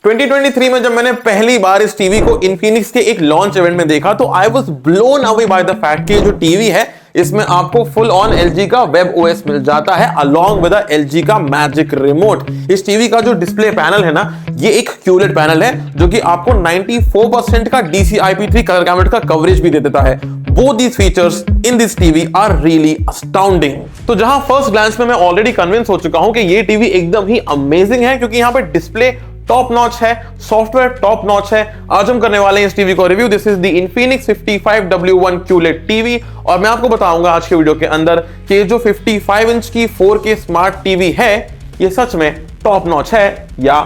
2023 में जब मैंने पहली बार इस टीवी को इन्फिनिक्स के एक लॉन्च इवेंट में देखा तो I was blown away by the fact कि जो टीवी है इसमें आपको फुल ऑन LG का वेब OS मिल जाता है अलोंग विद LG का मैजिक रिमोट। इस टीवी का जो डिस्प्ले पैनल है ना, ये एक QLED पैनल है जो कि आपको 94% का DCI-P3 कलर गैमेट का कवरेज भी दे देता है। Both these features in this TV are really astounding। तो जहां फर्स्ट ग्लैंस में मैं ऑलरेडी कन्विंस हो चुका हूं कि ये टीवी एकदम ही अमेजिंग है क्योंकि यहां पे डिस्प्ले टॉप नॉच है, सॉफ्टवेयर टॉप नॉच है। आज हम करने वाले हैं इस टीवी को review. This is the Infinix 55W1 QLED TV और मैं आपको बताऊंगा आज के वीडियो के अंदर कि जो 55 इंच की 4K स्मार्ट टीवी है ये सच में टॉप नॉच है या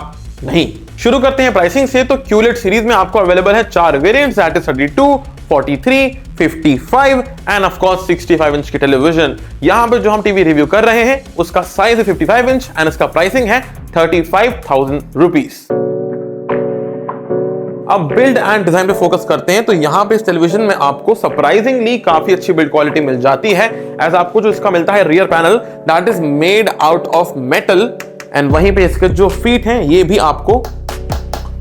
नहीं। शुरू करते हैं प्राइसिंग से। तो QLED सीरीज में आपको अवेलेबल है 4 variants, that is 32, 43, 55 end of course 65 inch की टेलीविजन। यहां पे जो हम टीवी रिव्यू कर रहे हैं उसका साइज है 55 इंच एंड इसका प्राइसिंग है 35,000 रुपीज। अब बिल्ड एंड डिजाइन पे फोकस करते हैं तो यहां पे इस टेलीविजन में आपको सरप्राइजिंगली काफी अच्छी बिल्ड क्वालिटी मिल जाती है। एज आपको जो इसका मिलता है rear panel that is made out of metal and वहीं पे इसके जो फीट हैं ये भी आपको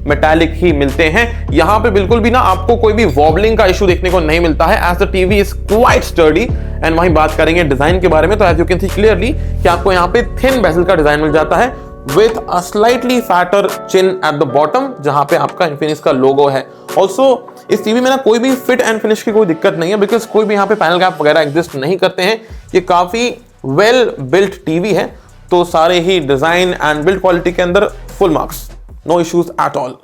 मेटालिक ही मिलते हैं। यहां पे बिल्कुल भी ना आपको कोई भी वॉबलिंग का इशू देखने को नहीं मिलता है as the TV is quite sturdy. And वहीं बात करेंगे डिजाइन के बारे में तो as you can see clearly कि आपको यहां पे थिन बेजल का डिजाइन मिल जाता है with a slightly fatter chin at the bottom जहां पे आपका इन्फिनिक्स का लोगो है। ऑल्सो इस टीवी में ना कोई भी फिट एंड फिनिश की कोई दिक्कत नहीं है बिकॉज कोई भी यहाँ पे पैनल गैप वगैरह एग्जिस्ट नहीं करते हैं। ये काफी वेल बिल्ट टीवी है तो सारे ही डिजाइन एंड बिल्ड क्वालिटी के अंदर full marks, no issues at all.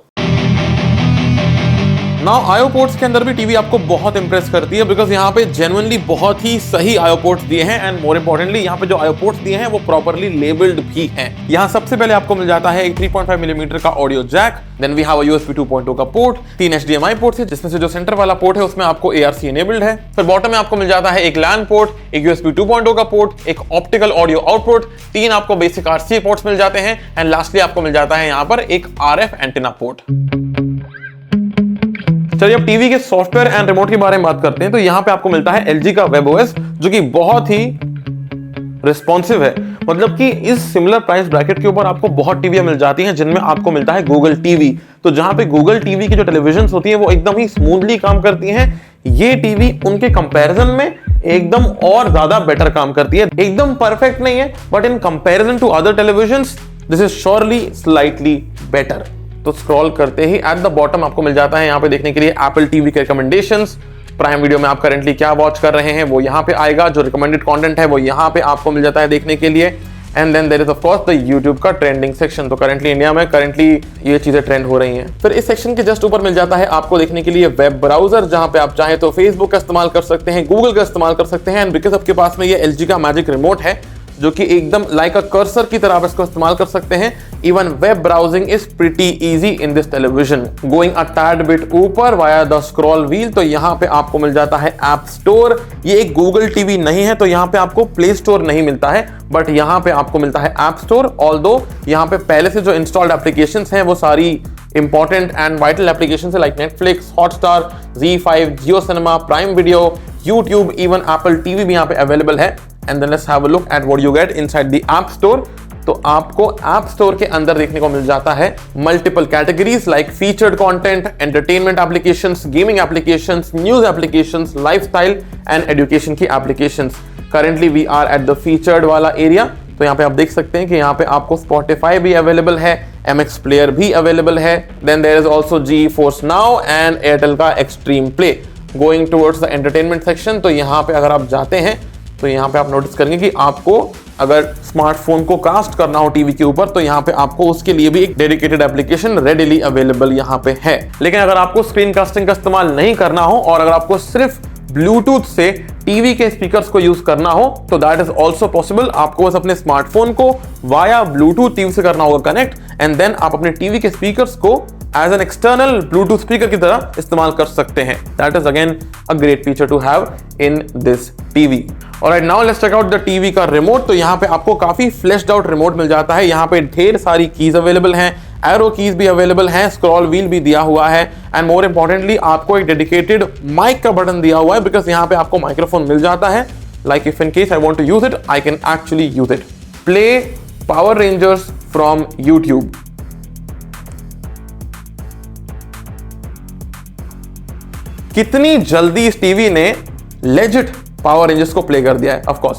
Now IO ports के अंदर भी टीवी आपको बहुत इंप्रेस करती है बिकॉज यहाँ पे जेन्युइनली बहुत ही सही आईओ पोर्ट्स दिए हैं एंड मोर इंपॉर्टेंटली यहाँ पे जो आईओ पोर्ट्स दिए हैं वो प्रॉपर्ली लेबल्ड भी हैं। यहाँ सबसे पहले आपको मिल जाता है एक 3.5 मिलीमीटर का audio jack, then we have a USB 2.0 का पोर्ट, 3 HDMI पोर्ट है जिसमें से जो सेंटर वाला पोर्ट है उसमें आपको ARC इनेबल्ड है। फिर बॉटम में आपको मिल जाता है एक LAN पोर्ट, एक USB 2.0 का पोर्ट, एक ऑप्टिकल ऑडियो आउटपुट, 3 आपको बेसिक RCA पोर्ट्स मिल जाते हैं एंड लास्टली आपको मिल जाता है यहाँ पर एक RF एंटेना पोर्ट। चलिए अब टीवी के सॉफ्टवेयर एंड रिमोट के बारे में बात करते हैं तो यहाँ पे आपको मिलता है LG का वेब OS जो कि बहुत ही रिस्पॉन्सिव है। मतलब कि इस सिमिलर प्राइस ब्रैकेट के ऊपर आपको बहुत टीवियां मिल जाती हैं जिनमें आपको मिलता है गूगल टीवी। तो जहां पे गूगल टीवी की जो टेलीविजन होती है वो एकदम ही स्मूथली काम करती हैं, ये टीवी उनके कंपैरिजन में एकदम और ज्यादा बेटर काम करती है। एकदम परफेक्ट नहीं है but in comparison to other televisions this is surely slightly better. तो स्क्रॉल करते ही एट द बॉटम आपको मिल जाता है यहाँ पे देखने के लिए एप्पल टीवी के रिकमेंडेशंस। प्राइम वीडियो में आप करंटली क्या वॉच कर रहे हैं वो यहाँ पे आएगा, जो रिकमेंडेड कंटेंट है वो यहाँ पे आपको मिल जाता है देखने के लिए। And then there is of course the YouTube का ट्रेंडिंग सेक्शन। तो करंटली इंडिया में ये चीजें ट्रेंड हो रही हैं। फिर इस सेक्शन के जस्ट ऊपर मिल जाता है आपको देखने के लिए वेब ब्राउजर जहां पे आप चाहे तो फेसबुक का इस्तेमाल कर सकते हैं, गूगल का इस्तेमाल कर सकते हैं एंड बिकॉज आपके पास में ये LG का मैजिक रिमोट है जो कि एकदम लाइक अ कर्सर की तरह आप इसको इस्तेमाल कर सकते हैं। Even web browsing is pretty easy in this television. Going a tad bit ऊपर वाया द स्क्रॉल व्हील तो यहाँ पे आपको मिल जाता है ऐप स्टोर। ये एक गूगल टीवी नहीं है तो यहाँ पे आपको प्ले स्टोर नहीं मिलता है बट यहाँ पे आपको मिलता है ऐप स्टोर। ऑल्दो यहाँ पे पहले से जो इंस्टॉल्ड एप्लीकेशंस हैं वो सारी इंपॉर्टेंट एंड वाइटल एप्लीकेशन है like Netflix, Hotstar, ZEE5, Jio cinema, prime video, YouTube, even Apple TV भी यहाँ पे अवेलेबल है। And then let's have a look at what you get inside the app store. तो आपको ऐप स्टोर के अंदर देखने को मिल जाता है multiple categories like featured content, entertainment applications, gaming applications, news applications, lifestyle and education की applications. Currently we are at the featured वाला एरिया। तो यहाँ पे आप देख सकते हैं कि यहाँ पे आपको Spotify भी अवेलेबल है, MX प्लेयर भी अवेलेबल है, then there is also GeForce Now and Airtel का extreme play. Going towards the entertainment section तो यहाँ पे अगर आप जाते हैं तो यहाँ पे आप नोटिस करेंगे कि आपको अगर स्मार्टफोन को कास्ट करना हो टीवी के ऊपर तो यहाँ पे आपको उसके लिए भी एक डेडिकेटेड एप्लीकेशन रेडिली अवेलेबल यहाँ पे है। लेकिन अगर आपको स्क्रीन कास्टिंग का इस्तेमाल नहीं करना हो और अगर आपको सिर्फ ब्लूटूथ से टीवी के स्पीकर्स को यूज करना हो तो दैट इज ऑल्सो पॉसिबल। आपको बस अपने स्मार्टफोन को वाया ब्लूटूथ टीवी से करना होगा कनेक्ट एंड देन आप अपने टीवी के स्पीकर्स को as an external Bluetooth speaker की तरह इस्तेमाल कर सकते हैं। That is again a great feature to have in this TV. Alright, now let's check out the TV का रिमोट। तो यहाँ पे आपको काफी फ्लैश्ड आउट रिमोट मिल जाता है। यहाँ पे ढेर सारी कीज अवेलेबल हैं, एरो कीज भी अवेलेबल हैं, स्क्रॉल व्हील भी दिया हुआ है एंड मोर इंपॉर्टेंटली आपको एक डेडिकेटेड माइक का बटन दिया हुआ है बिकॉज यहाँ पे आपको माइक्रोफोन मिल जाता है। Like if in case I want to use it I can actually use it. Play Power Rangers from YouTube. कितनी जल्दी इस टीवी ने लेजिट पावर रेंजर्स को प्ले कर दिया है। ऑफ कोर्स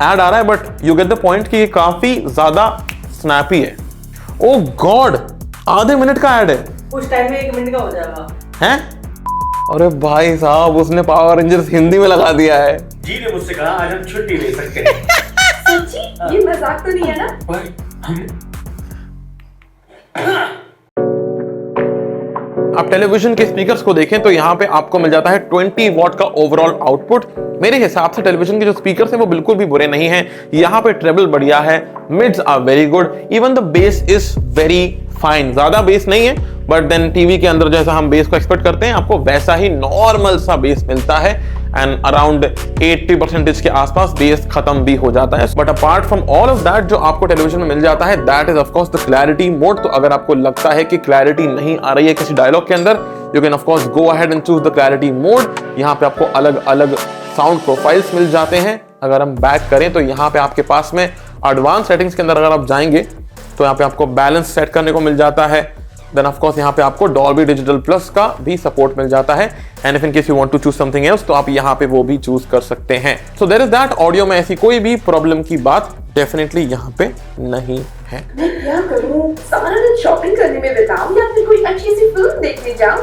ऐड आ रहा है but you get the point कि ये काफी ज्यादा स्नैपी है। ओ गॉड, आधे मिनट का ऐड है, उस टाइम में 1 मिनट का हो जाएगा हैं? अरे भाई साहब, उसने पावर रेंजर्स हिंदी में लगा दिया है। जी ने मुझसे कहा आज हम छुट्टी ले सकते हैं। सच्ची? ये मजाक तो नहीं है ना? भाई हम आप टेलीविजन के स्पीकर्स को देखें तो यहाँ पे आपको मिल जाता है 20 वॉट का ओवरऑल आउटपुट। मेरे हिसाब से टेलीविजन के जो स्पीकर्स हैं वो बिल्कुल भी बुरे नहीं हैं। यहाँ पे ट्रेबल बढ़िया है, mids are very good, even the bass is very fine. ज्यादा बेस नहीं है बट देन टीवी के अंदर जैसा हम बेस को एक्सपेक्ट करते हैं आपको वैसा ही नॉर्मल सा बेस मिलता है एंड अराउंड 80% के आसपास बेस खत्म भी हो जाता है। But apart from all of that जो आपको टेलीविजन में मिल जाता है that is of course the clarity mode. तो अगर आपको लगता है कि क्लैरिटी नहीं आ रही है किसी डायलॉग के अंदर, you can of course go ahead and choose the clarity mode. यहाँ पे आपको अलग अलग साउंड प्रोफाइल्स मिल जाते हैं। अगर हम बैक करें तो यहाँ पे आपके पास में एडवांस सेटिंग्स के अंदर अगर आप जाएंगे तो यहाँ पे आपको बैलेंस सेट करने को मिल जाता है। देन ऑफ कोर्स यहाँ पे आपको डॉल्बी डिजिटल प्लस का भी सपोर्ट मिल जाता है and if in case you want to choose something else तो आप यहाँ पे वो भी चूज कर सकते हैं। So there is that, audio में ऐसी कोई भी प्रॉब्लम की बात डेफिनेटली यहाँ पे नहीं है। मैं क्या करूं? सारा दिन शॉपिंग करने में बिताऊं या फिर कोई अच्छी सी फिल्म देखने जाऊं?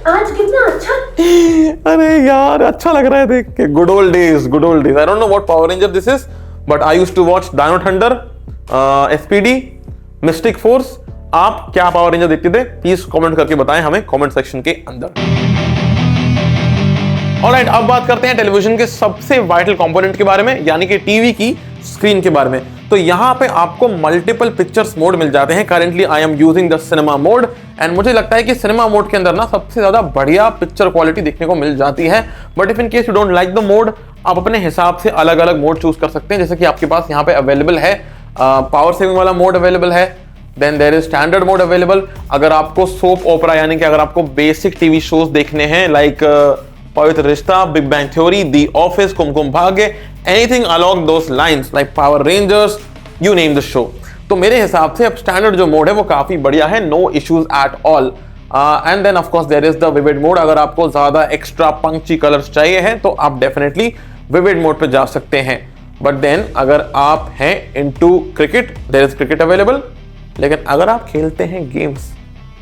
आज कितना अच्छा। अरे यार अच्छा लग रहा है देख के। Good old days, good old days. I don't know what Power Ranger this is but I used to watch Dino Thunder, SPD, Mystic Force. आप क्या पावर रेंजर देखते थे प्लीज कमेंट करके बताएं हमें कमेंट सेक्शन के अंदर। ऑलराइट, अब बात करते हैं टेलीविजन के सबसे वाइटल कंपोनेंट के बारे में यानी कि टीवी की स्क्रीन के बारे में। तो यहाँ पे आपको मल्टीपल पिक्चर्स मोड मिल जाते हैं। Currently I am using the cinema mode and मुझे लगता है कि सिनेमा मोड के अंदर ना सबसे ज्यादा बढ़िया पिक्चर क्वालिटी देखने को मिल जाती है। But if in case you don't like the mode, आप अपने हिसाब से अलग अलग मोड चूज कर सकते हैं। जैसे कि आपके पास यहाँ पे अवेलेबल है पावर सेविंग वाला मोड अवेलेबल है, then there is standard mode available. अगर आपको सोप ओपरा यानी कि अगर आपको बेसिक टीवी शोज देखने हैं like Pavitra Rishta, big bang theory, the office, Kumkum Bhagya, anything along those lines like power rangers, you name the show, तो मेरे हिसाब से अब स्टैंडर्ड जो मोड है वो काफी बढ़िया है, no issues at all. And then of course there is the vivid mode. अगर आपको ज्यादा एक्स्ट्रा पंक्ची कलर्स चाहिए हैं तो आप डेफिनेटली विविड मोड पे जा सकते हैं। बट देन अगर आप हैं into cricket, there is cricket available. लेकिन अगर आप खेलते हैं गेम्स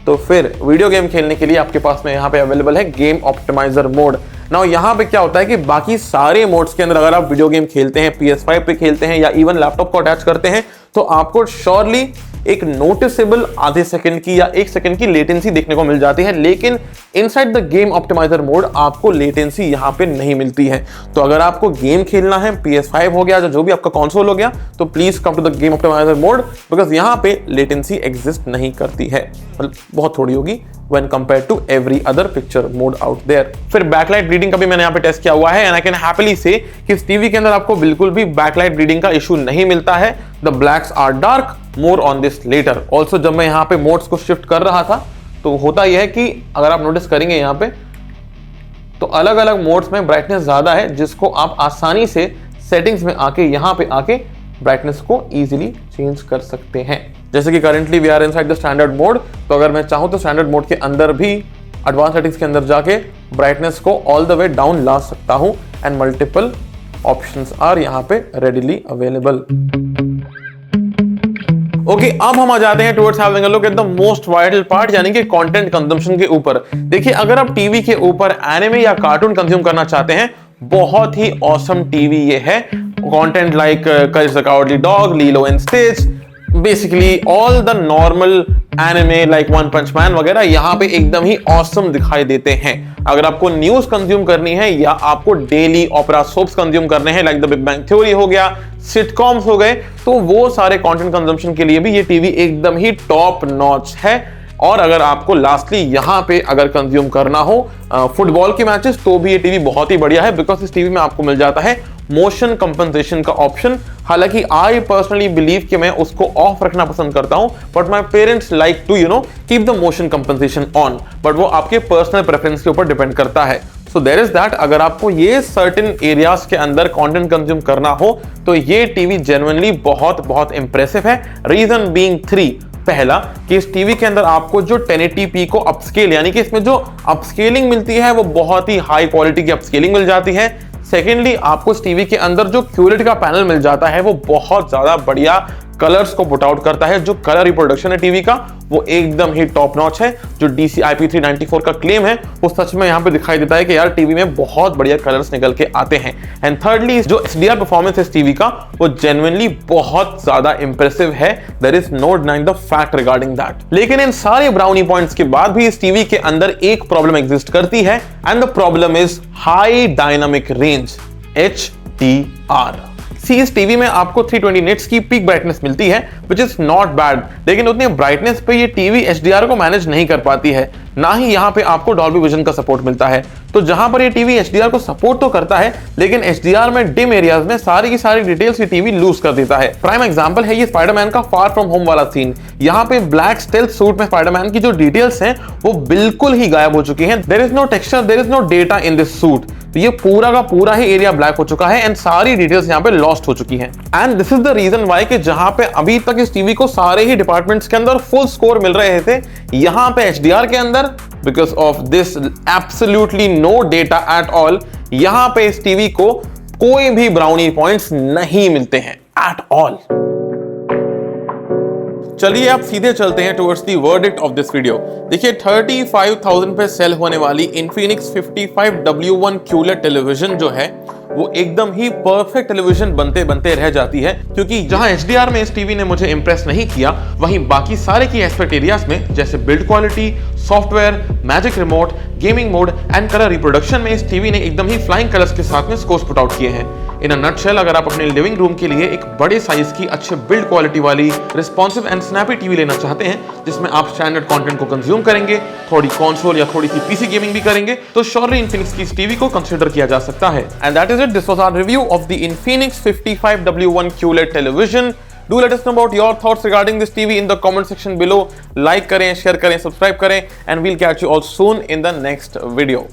तो फिर वीडियो गेम खेलने के लिए आपके पास में यहाँ पे अवेलेबल है गेम ऑप्टिमाइजर मोड। नाउ यहाँ पे क्या होता है कि बाकी सारे मोड्स के अंदर अगर आप वीडियो गेम खेलते हैं, PS5 पे खेलते हैं या इवन लैपटॉप को अटैच करते हैं तो आपको श्योरली एक नोटिसेबल आधे सेकंड की या 1 सेकंड की लेटेंसी देखने को मिल जाती है। लेकिन inside the game optimizer mode आपको लेटेंसी यहाँ पे नहीं मिलती है। तो अगर आपको गेम खेलना है, PS5 हो गया या जो भी आपका कंसोल हो गया, तो please come to the game optimizer mode because यहाँ पे लेटेंसी एग्जिस्ट नहीं करती है, मतलब बहुत थोड़ी होगी when compared to every other picture mode out there। फिर बैकलाइट ब्लीडिंग का भी मैंने यहाँ पे टेस्ट किया हुआ है एंड आई कैन हैप्पीली से कि इस टीवी के अंदर आपको बिल्कुल भी बैकलाइट ब्लीडिंग का इशू नहीं मिलता है। The blacks are dark, more on this later. Also जब मैं यहाँ पे मोड्स को शिफ्ट कर रहा था तो होता यह है कि अगर आप नोटिस करेंगे यहाँ पे तो अलग अलग मोड्स में ब्राइटनेस ज्यादा है जिसको आप आसानी से सेटिंग्स में आके यहाँ पे आके ब्राइटनेस को इजीली चेंज कर सकते हैं। जैसे कि currently we are inside the standard mode, तो अगर मैं चाहूं तो स्टैंडर्ड मोड के अंदर भी एडवांस सेटिंग्स के अंदर जाके ब्राइटनेस को ऑल द वे डाउन ला सकता हूं एंड मल्टीपल ऑप्शंस आर यहां पे रेडिली अवेलेबल। ओके, अब हम आ जाते हैं towards having a look at the most vital part यानी कि कंटेंट कंजम्पशन के ऊपर। देखिए, अगर आप टीवी के ऊपर एनिमे या कार्टून कंज्यूम करना चाहते हैं, बहुत ही ऑसम टीवी ये है। Content like Courage the Cowardly Dog, Lilo and Stitch, basically all the normal anime like One Punch Man वगैरह यहाँ पे एकदम ही ऑसम दिखाई देते हैं। अगर आपको न्यूज कंज्यूम करनी है या आपको डेली ओपेरा सोप्स कंज्यूम करने हैं like the big bang theory हो गया, सिटकॉम्स हो गए, तो वो सारे कंटेंट कंजम्पशन के लिए भी ये टीवी एकदम ही टॉप नॉच है। और अगर आपको लास्टली यहाँ पे अगर कंज्यूम करना हो फुटबॉल के मैचेस तो भी ये टीवी बहुत ही बढ़िया है बिकॉज इस टीवी में आपको मिल जाता है मोशन कंपनसेशन का ऑप्शन। हालांकि आई पर्सनली बिलीव कि मैं उसको ऑफ रखना पसंद करता हूं but my parents like to keep the motion compensation on, but वो आपके पर्सनल प्रेफरेंस के ऊपर डिपेंड करता है। सो देयर इज दैट, अगर आपको ये सर्टेन एरियाज के अंदर कंटेंट कंज्यूम करना हो तो ये टीवी जेन्युइनली बहुत बहुत इंप्रेसिव है। रीजन बीइंग 3, पहला कि इस टीवी के अंदर आपको जो 1080p को अपस्केल यानी कि इसमें जो अपस्केलिंग मिलती है वो बहुत ही हाई क्वालिटी की अपस्केलिंग मिल जाती है। सेकेंडली, आपको इस टीवी के अंदर जो QLED का पैनल मिल जाता है वो बहुत ज्यादा बढ़िया कलर्स को पुट आउट करता है। जो कलर रिप्रोडक्शन है टीवी का वो एकदम ही टॉप नॉच है। जो DCI-P394 का क्लेम है वो सच में यहाँ पे दिखाई देता है कि यार टीवी में बहुत बढ़िया कलर्स निकल के आते हैं। एंड थर्डली, जो HDR परफॉर्मेंस है इस टीवी का वो जेन्युइनली बहुत ज्यादा इंप्रेसिव है। There is no denying the fact regarding that. लेकिन इन सारे ब्राउनी पॉइंट्स के बाद भी इस टीवी के अंदर एक प्रॉब्लम एग्जिस्ट करती है and the problem is high dynamic range, HDR। इस टीवी में आपको 320 निट्स की पीक ब्राइटनेस मिलती है विच इज नॉट बैड, लेकिन उतनी ब्राइटनेस पे ये टीवी HDR को मैनेज नहीं कर पाती है। ना ही यहाँ पे आपको डॉल्बी विजन का सपोर्ट मिलता है। तो जहां पर ये टीवी HDR को सपोर्ट तो करता है लेकिन HDR में डिम एरियाज में सारी की सारी डिटेल्स ये टीवी लूज कर देता है। प्राइम एग्जांपल है ये स्पाइडरमैन का फार फ्रॉम होम वाला सीन। यहाँ पे ब्लैक स्टेल्थ सूट में स्पाइडरमैन की जो डिटेल्स हैं वो बिल्कुल ही गायब हो चुकी हैं। There is no texture, there is no data in this suit. तो ये पूरा का पूरा ही एरिया ब्लैक हो चुका है एंड सारी डिटेल्स यहाँ पे लॉस्ट हो चुकी हैं। And this is the reason why कि जहां पे अभी तक इस टीवी को सारे ही डिपार्टमेंट्स के अंदर फुल स्कोर मिल रहे थे, यहां पे HDR के अंदर because of this absolutely no data at all, यहां पे इस टीवी को कोई भी ब्राउनी पॉइंट्स नहीं मिलते हैं एट ऑल। चलिए आप सीधे चलते हैं towards the verdict of this video. देखिए 35,000 पे सेल होने वाली इन्फिनिक्स 55W1 QLED टेलीविजन जो है वो एकदम ही परफेक्ट टेलीविजन बनते बनते रह जाती है, क्योंकि जहां HDR में इस टीवी ने मुझे इंप्रेस नहीं किया वहीं बाकी सारे की एस्पेक्ट एरियाज में जैसे build quality, software, magic remote, gaming mode and colour reproduction में इस टीवी ने एकदम ही फ्लाइंग कलर्स के साथ में स्कोर्स पुट आउट किए हैं। इन अ नटशेल, अगर आप अपने लिविंग रूम के लिए एक बड़े साइज की अच्छे बिल्ड क्वालिटी वाली रिस्पॉन्सिव एंड स्नैपी टीवी लेना चाहते हैं जिसमें आप स्टैंडर्ड कंटेंट को कंज्यूम करेंगे, थोड़ी कंसोल या थोड़ी सी PC गेमिंग भी करेंगे, तो श्योरली इन्फिनिक्स की इस टीवी को कंसीडर किया जा सकता है। And that is it, this was our review of the Infinix 55W1 QLED television. Do let us know about your thoughts regarding this TV in the comment section below. Like करें, share करें, subscribe करें and we'll catch you all soon in the next video.